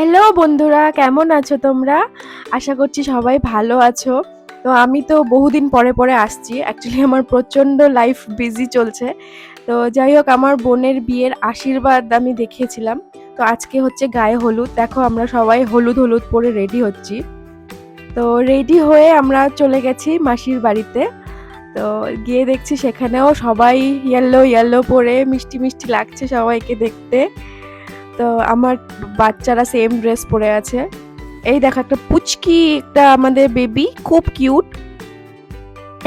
Hello বন্ধুরা, কেমন আছো তোমরা? আশা করছি সবাই ভালো আছো। তো আমি তো বহুদিন পরে আসছি। অ্যাকচুয়ালি আমার প্রচণ্ড লাইফ বিজি চলছে। তো যাই হোক, আমার বোনের বিয়ের আশীর্বাদ আমি দেখিয়েছিলাম। তো আজকে হচ্ছে গায়ে হলুদ। দেখো আমরা সবাই হলুদ হলুদ পরে রেডি হচ্ছি। তো রেডি হয়ে আমরা চলে গেছি মাসির বাড়িতে। তো গিয়ে দেখছি সেখানেও সবাই ইয়েলো ইয়েলো পরে মিষ্টি মিষ্টি লাগছে সবাইকে দেখতে। তো আমার বাচ্চারা সেম ড্রেস পরে আছে। এই দেখো একটা পুচকি একটা আমাদের বেবি, খুব কিউট।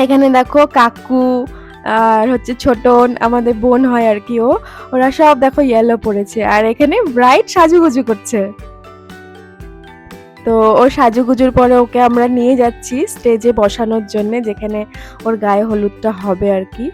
এখানে দেখো কাকু আর হচ্ছে ছোটন, আমাদের বোন হয় আর কি। ওরা সব দেখো ইয়েলো পরেছে, আর এখানে ব্রাইট সাজুগুজু করছে। তো ও সাজুগুজুর পরে ওকে আমরা নিয়ে যাচ্ছি স্টেজে বসানোর জন্য, যেখানে ওর গায়ে হলুদটা হবে আর কি।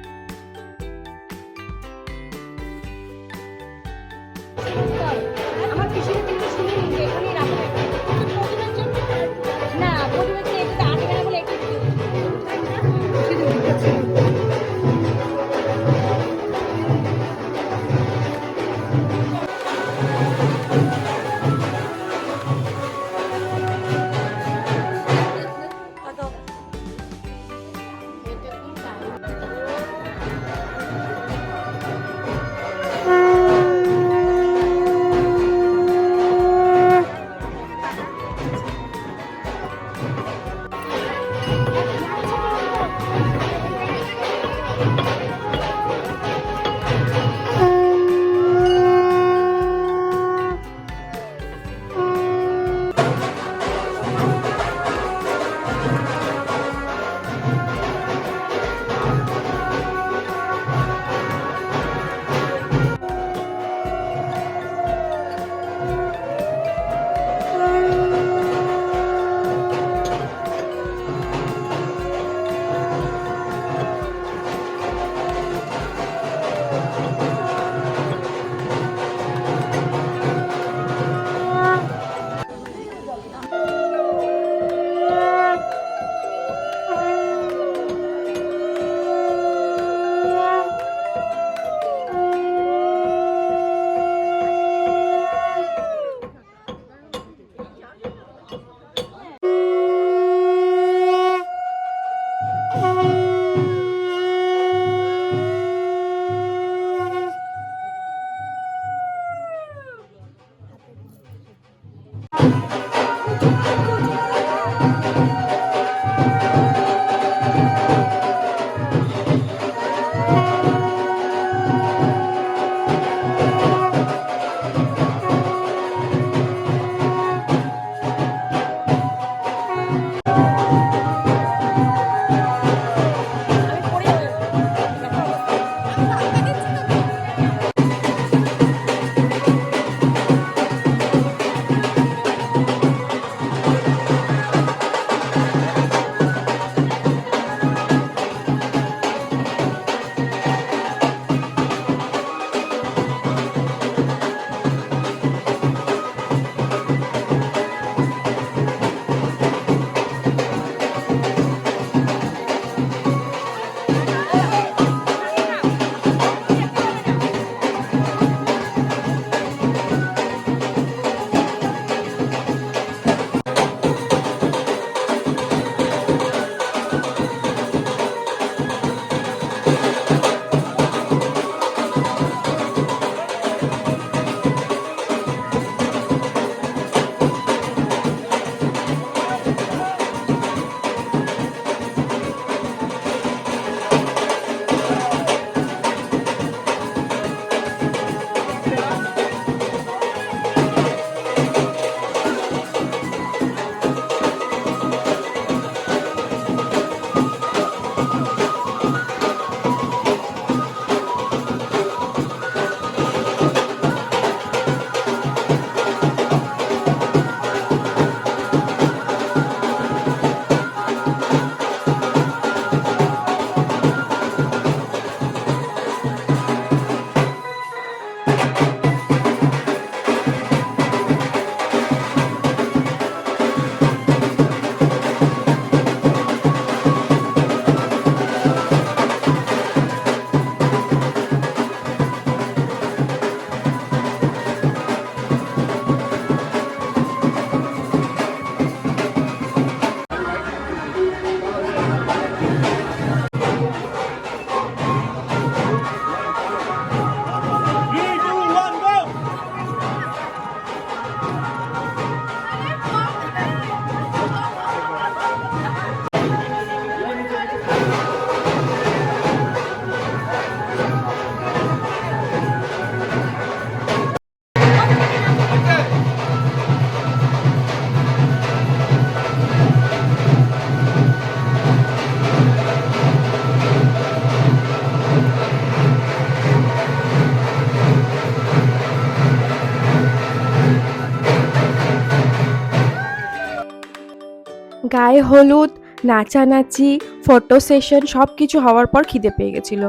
গায়ে হলুদ, নাচানাচি, ফটো সেশন সব কিছু হওয়ার পর খিদে পেয়ে গেছিল।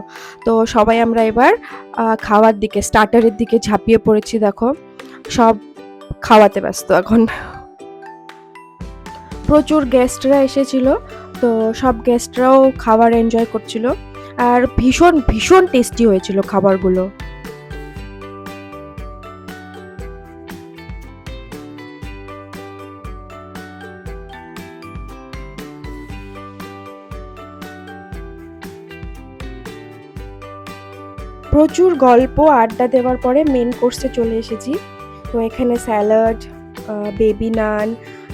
তো সবাই আমরা এবার খাওয়ার দিকে, স্টার্টারের দিকে ঝাঁপিয়ে পড়েছি। দেখো সব খাওয়াতে ব্যস্ত এখন। প্রচুর গেস্টরা এসেছিল, তো সব গেস্টরাও খাবার এনজয় করছিল, আর ভীষণ ভীষণ টেস্টি হয়েছিল খাবারগুলো। প্রচুর গল্প আড্ডা দেওয়ার পরে মেন কোর্সে চলে এসেছি। তো এখানে স্যালাড, বেবি নান,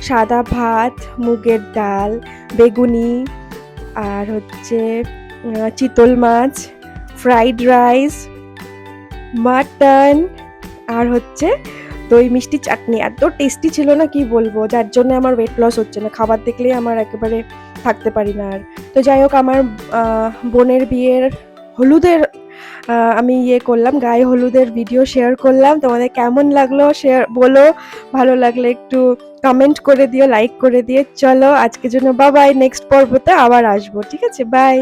সাদা ভাত, মুগের ডাল, বেগুনি, আর হচ্ছে চিতল মাছ, ফ্রাইড রাইস, মাটন, আর হচ্ছে দই মিষ্টি চাটনি। এত টেস্টি ছিল না কি বলবো, যার জন্য আমার ওয়েট লস হচ্ছে না, খাবার দেখলেই আমার একেবারে থাকতে পারি না আর। তো যাই হোক, আমার বোনের বিয়ের হলুদের আমি করলাম, গায়ে হলুদের ভিডিও শেয়ার করলাম। তোমাদের কেমন লাগলো শেয়ার বলো, ভালো লাগলে একটু কমেন্ট করে দিও, লাইক করে দিয়ে। চলো আজকের জন্য বাই বাই, নেক্সট পর্বতে আবার আসবো, ঠিক আছে, বাই।